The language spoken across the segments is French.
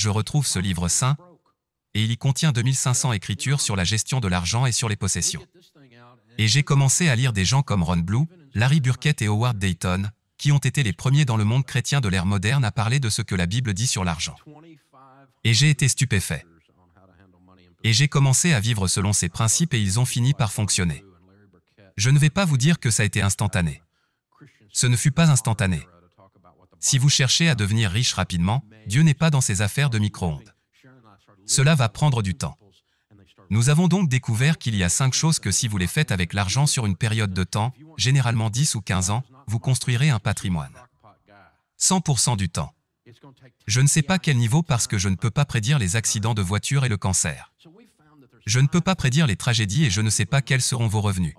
je retrouve ce livre saint, et il y contient 2500 écritures sur la gestion de l'argent et sur les possessions. Et j'ai commencé à lire des gens comme Ron Blue, Larry Burkett et Howard Dayton, qui ont été les premiers dans le monde chrétien de l'ère moderne à parler de ce que la Bible dit sur l'argent. Et j'ai été stupéfait. Et j'ai commencé à vivre selon ces principes et ils ont fini par fonctionner. Je ne vais pas vous dire que ça a été instantané. Ce ne fut pas instantané. Si vous cherchez à devenir riche rapidement, Dieu n'est pas dans ces affaires de micro-ondes. Cela va prendre du temps. Nous avons donc découvert qu'il y a 5 choses que si vous les faites avec l'argent sur une période de temps, généralement 10 ou 15 ans, vous construirez un patrimoine. 100% du temps. Je ne sais pas quel niveau parce que je ne peux pas prédire les accidents de voiture et le cancer. Je ne peux pas prédire les tragédies et je ne sais pas quels seront vos revenus.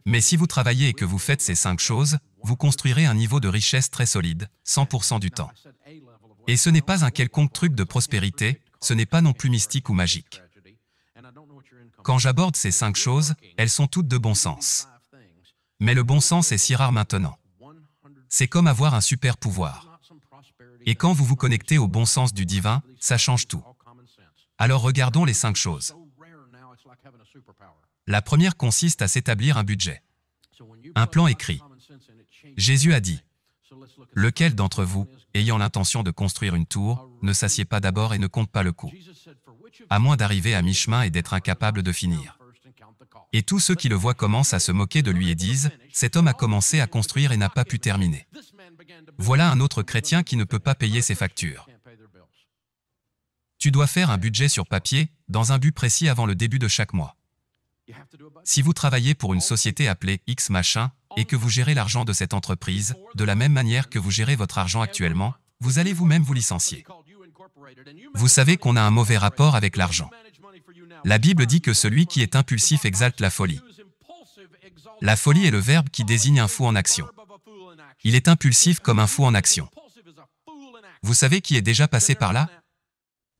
Mais si vous travaillez et que vous faites ces 5 choses, vous construirez un niveau de richesse très solide, 100% du temps. Et ce n'est pas un quelconque truc de prospérité, ce n'est pas non plus mystique ou magique. Quand j'aborde ces 5 choses, elles sont toutes de bon sens. Mais le bon sens est si rare maintenant. C'est comme avoir un super pouvoir. Et quand vous vous connectez au bon sens du divin, ça change tout. Alors regardons les 5 choses. La première consiste à s'établir un budget. Un plan écrit. Jésus a dit, « Lequel d'entre vous, ayant l'intention de construire une tour, ne s'assied pas d'abord et ne compte pas le coût, à moins d'arriver à mi-chemin et d'être incapable de finir. » Et tous ceux qui le voient commencent à se moquer de lui et disent, « Cet homme a commencé à construire et n'a pas pu terminer. » Voilà un autre chrétien qui ne peut pas payer ses factures. Tu dois faire un budget sur papier, dans un but précis avant le début de chaque mois. Si vous travaillez pour une société appelée X machin, et que vous gérez l'argent de cette entreprise, de la même manière que vous gérez votre argent actuellement, vous allez vous-même vous licencier. Vous savez qu'on a un mauvais rapport avec l'argent. La Bible dit que celui qui est impulsif exalte la folie. La folie est le verbe qui désigne un fou en action. Il est impulsif comme un fou en action. Vous savez qui est déjà passé par là?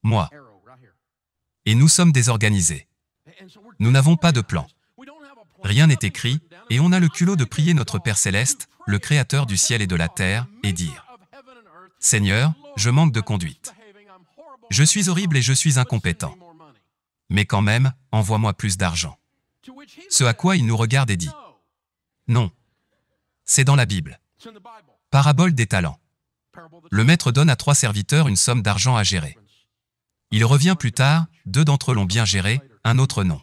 Moi. Et nous sommes désorganisés. Nous n'avons pas de plan. Rien n'est écrit, et on a le culot de prier notre Père Céleste, le Créateur du ciel et de la terre, et dire « Seigneur, je manque de conduite. Je suis horrible et je suis incompétent. Mais quand même, envoie-moi plus d'argent. » Ce à quoi il nous regarde et dit « Non. C'est dans la Bible. Parabole des talents. Le maître donne à 3 serviteurs une somme d'argent à gérer. Il revient plus tard, 2 d'entre eux l'ont bien géré, un autre non.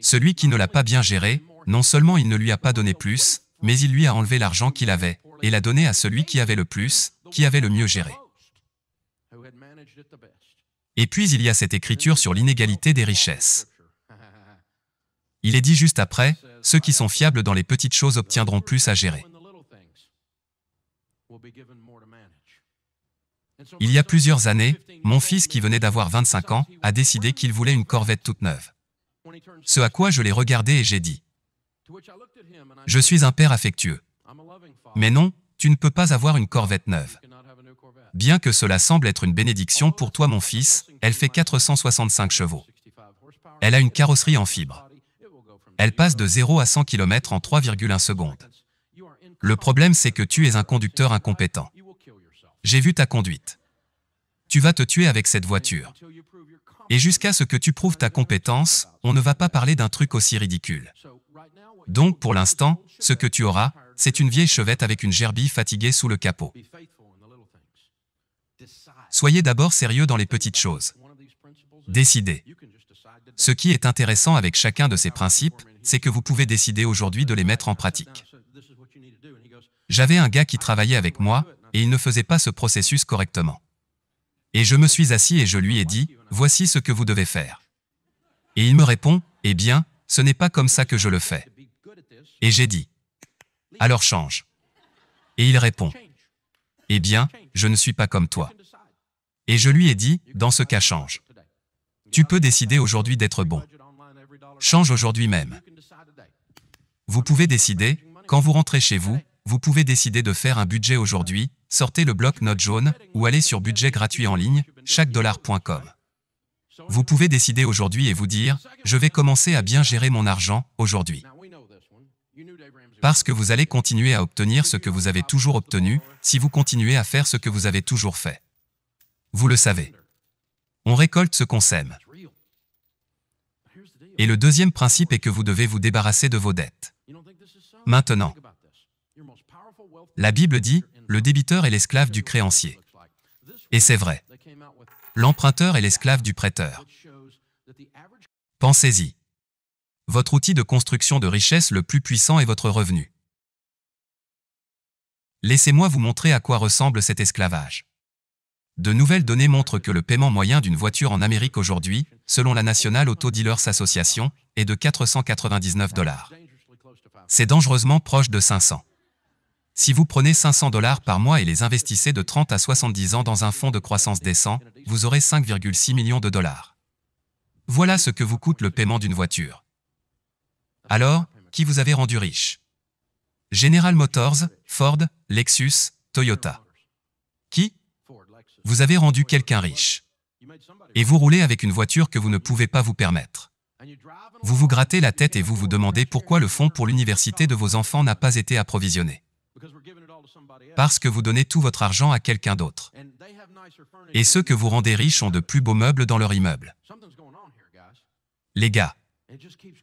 Celui qui ne l'a pas bien géré, non seulement il ne lui a pas donné plus, mais il lui a enlevé l'argent qu'il avait, et l'a donné à celui qui avait le plus, qui avait le mieux géré. Et puis il y a cette écriture sur l'inégalité des richesses. Il est dit juste après, ceux qui sont fiables dans les petites choses obtiendront plus à gérer. Il y a plusieurs années, mon fils qui venait d'avoir 25 ans, a décidé qu'il voulait une Corvette toute neuve. Ce à quoi je l'ai regardé et j'ai dit, « Je suis un père affectueux. Mais non, tu ne peux pas avoir une Corvette neuve. Bien que cela semble être une bénédiction pour toi mon fils, elle fait 465 chevaux. Elle a une carrosserie en fibre. Elle passe de 0 à 100 km en 3,1 secondes. Le problème c'est que tu es un conducteur incompétent. J'ai vu ta conduite. Tu vas te tuer avec cette voiture. Et jusqu'à ce que tu prouves ta compétence, on ne va pas parler d'un truc aussi ridicule. Donc pour l'instant, ce que tu auras, c'est une vieille chevette avec une gerbille fatiguée sous le capot. Soyez d'abord sérieux dans les petites choses. Décidez. Ce qui est intéressant avec chacun de ces principes, c'est que vous pouvez décider aujourd'hui de les mettre en pratique. J'avais un gars qui travaillait avec moi, et il ne faisait pas ce processus correctement. Et je me suis assis et je lui ai dit, « Voici ce que vous devez faire. » Et il me répond, « Eh bien, ce n'est pas comme ça que je le fais. » Et j'ai dit, « Alors change. » Et il répond, « Eh bien, je ne suis pas comme toi. » Et je lui ai dit, « Dans ce cas, change. Tu peux décider aujourd'hui d'être bon. Change aujourd'hui même. » Vous pouvez décider, quand vous rentrez chez vous, vous pouvez décider de faire un budget aujourd'hui, sortez le bloc-notes jaune, ou allez sur budget gratuit en ligne, chaquedollar.com. Vous pouvez décider aujourd'hui et vous dire, je vais commencer à bien gérer mon argent, aujourd'hui. Parce que vous allez continuer à obtenir ce que vous avez toujours obtenu, si vous continuez à faire ce que vous avez toujours fait. Vous le savez. On récolte ce qu'on sème. Et le deuxième principe est que vous devez vous débarrasser de vos dettes. Maintenant, la Bible dit, le débiteur est l'esclave du créancier. Et c'est vrai. L'emprunteur est l'esclave du prêteur. Pensez-y. Votre outil de construction de richesse le plus puissant est votre revenu. Laissez-moi vous montrer à quoi ressemble cet esclavage. De nouvelles données montrent que le paiement moyen d'une voiture en Amérique aujourd'hui, selon la National Auto Dealers Association, est de 499 $. C'est dangereusement proche de 500. Si vous prenez 500 $ par mois et les investissez de 30 à 70 ans dans un fonds de croissance décent, vous aurez 5,6 millions de dollars. Voilà ce que vous coûte le paiement d'une voiture. Alors, qui vous avez rendu riche? General Motors, Ford, Lexus, Toyota. Qui? Vous avez rendu quelqu'un riche. Et vous roulez avec une voiture que vous ne pouvez pas vous permettre. Vous vous grattez la tête et vous vous demandez pourquoi le fonds pour l'université de vos enfants n'a pas été approvisionné. Parce que vous donnez tout votre argent à quelqu'un d'autre. Et ceux que vous rendez riches ont de plus beaux meubles dans leur immeuble. Les gars,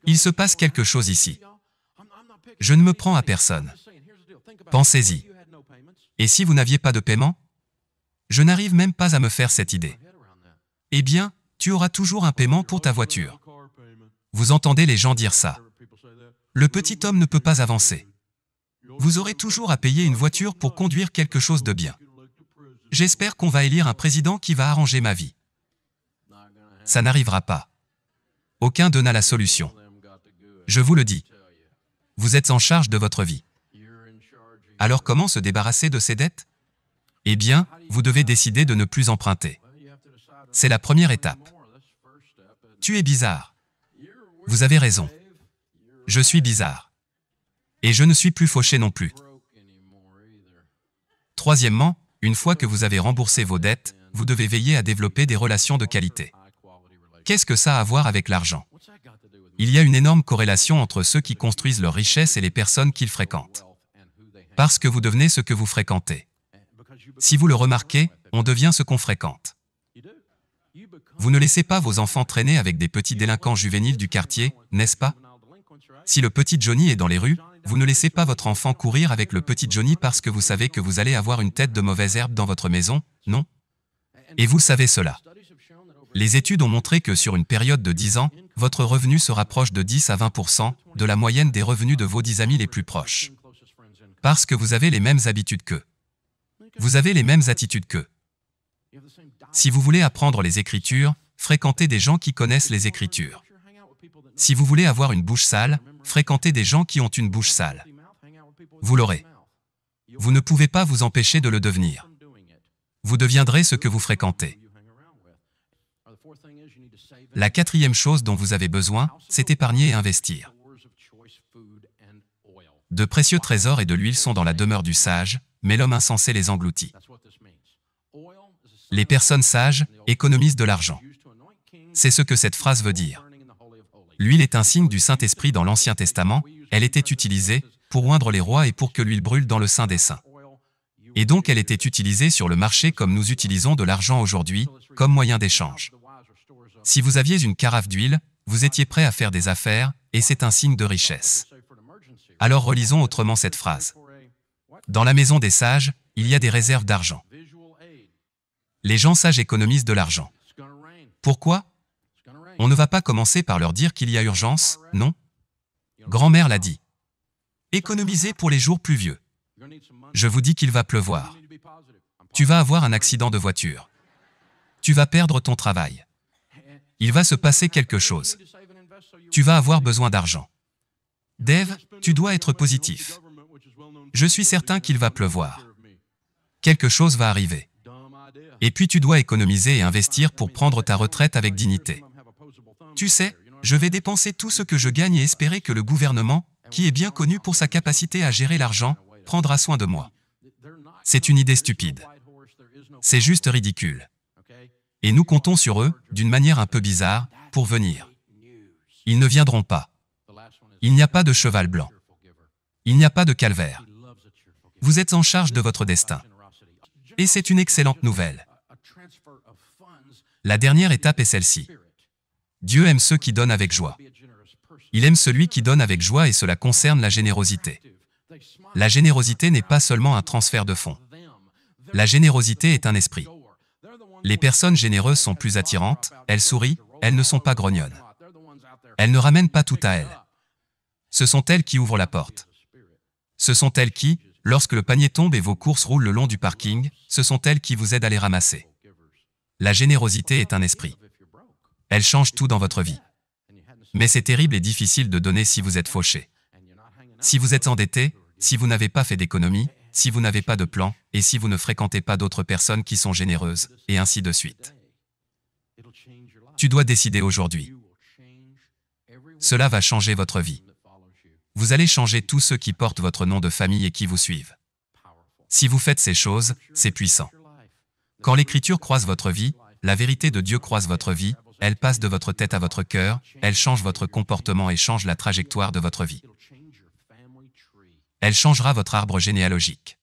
il se passe quelque chose ici. Je ne me prends à personne. Pensez-y. Et si vous n'aviez pas de paiement? Je n'arrive même pas à me faire cette idée. Eh bien, tu auras toujours un paiement pour ta voiture. Vous entendez les gens dire ça. Le petit homme ne peut pas avancer. Vous aurez toujours à payer une voiture pour conduire quelque chose de bien. J'espère qu'on va élire un président qui va arranger ma vie. Ça n'arrivera pas. Aucun d'eux n'a la solution. Je vous le dis. Vous êtes en charge de votre vie. Alors comment se débarrasser de ces dettes? Eh bien, vous devez décider de ne plus emprunter. C'est la première étape. Tu es bizarre. Vous avez raison. Je suis bizarre. Et je ne suis plus fauché non plus. Troisièmement, une fois que vous avez remboursé vos dettes, vous devez veiller à développer des relations de qualité. Qu'est-ce que ça a à voir avec l'argent? Il y a une énorme corrélation entre ceux qui construisent leur richesse et les personnes qu'ils fréquentent. Parce que vous devenez ce que vous fréquentez. Si vous le remarquez, on devient ce qu'on fréquente. Vous ne laissez pas vos enfants traîner avec des petits délinquants juvéniles du quartier, n'est-ce pas? Si le petit Johnny est dans les rues, vous ne laissez pas votre enfant courir avec le petit Johnny parce que vous savez que vous allez avoir une tête de mauvaise herbe dans votre maison, non? Et vous savez cela. Les études ont montré que sur une période de 10 ans, votre revenu se rapproche de 10 à 20% de la moyenne des revenus de vos 10 amis les plus proches. Parce que vous avez les mêmes habitudes qu'eux. Vous avez les mêmes attitudes qu'eux. Si vous voulez apprendre les Écritures, fréquentez des gens qui connaissent les Écritures. Si vous voulez avoir une bouche sale, fréquentez des gens qui ont une bouche sale. Vous l'aurez. Vous ne pouvez pas vous empêcher de le devenir. Vous deviendrez ce que vous fréquentez. La quatrième chose dont vous avez besoin, c'est épargner et investir. De précieux trésors et de l'huile sont dans la demeure du sage, mais l'homme insensé les engloutit. Les personnes sages économisent de l'argent. C'est ce que cette phrase veut dire. L'huile est un signe du Saint-Esprit dans l'Ancien Testament, elle était utilisée pour oindre les rois et pour que l'huile brûle dans le Saint des Saints. Et donc elle était utilisée sur le marché comme nous utilisons de l'argent aujourd'hui, comme moyen d'échange. Si vous aviez une carafe d'huile, vous étiez prêt à faire des affaires, et c'est un signe de richesse. Alors relisons autrement cette phrase. Dans la maison des sages, il y a des réserves d'argent. Les gens sages économisent de l'argent. Pourquoi? On ne va pas commencer par leur dire qu'il y a urgence, non? Grand-mère l'a dit. Économisez pour les jours pluvieux. Je vous dis qu'il va pleuvoir. Tu vas avoir un accident de voiture. Tu vas perdre ton travail. Il va se passer quelque chose. Tu vas avoir besoin d'argent. Dave, tu dois être positif. Je suis certain qu'il va pleuvoir. Quelque chose va arriver. Et puis tu dois économiser et investir pour prendre ta retraite avec dignité. Tu sais, je vais dépenser tout ce que je gagne et espérer que le gouvernement, qui est bien connu pour sa capacité à gérer l'argent, prendra soin de moi. C'est une idée stupide. C'est juste ridicule. Et nous comptons sur eux, d'une manière un peu bizarre, pour venir. Ils ne viendront pas. Il n'y a pas de cheval blanc. Il n'y a pas de calvaire. Vous êtes en charge de votre destin. Et c'est une excellente nouvelle. La dernière étape est celle-ci. Dieu aime ceux qui donnent avec joie. Il aime celui qui donne avec joie et cela concerne la générosité. La générosité n'est pas seulement un transfert de fonds. La générosité est un esprit. Les personnes généreuses sont plus attirantes, elles sourient, elles ne sont pas grognonnes. Elles ne ramènent pas tout à elles. Ce sont elles qui ouvrent la porte. Ce sont elles qui, lorsque le panier tombe et vos courses roulent le long du parking, ce sont elles qui vous aident à les ramasser. La générosité est un esprit. Elle change tout dans votre vie. Mais c'est terrible et difficile de donner si vous êtes fauché. Si vous êtes endetté, si vous n'avez pas fait d'économie, si vous n'avez pas de plan, et si vous ne fréquentez pas d'autres personnes qui sont généreuses, et ainsi de suite. Tu dois décider aujourd'hui. Cela va changer votre vie. Vous allez changer tous ceux qui portent votre nom de famille et qui vous suivent. Si vous faites ces choses, c'est puissant. Quand l'Écriture croise votre vie, la vérité de Dieu croise votre vie, elle passe de votre tête à votre cœur, elle change votre comportement et change la trajectoire de votre vie. Elle changera votre arbre généalogique.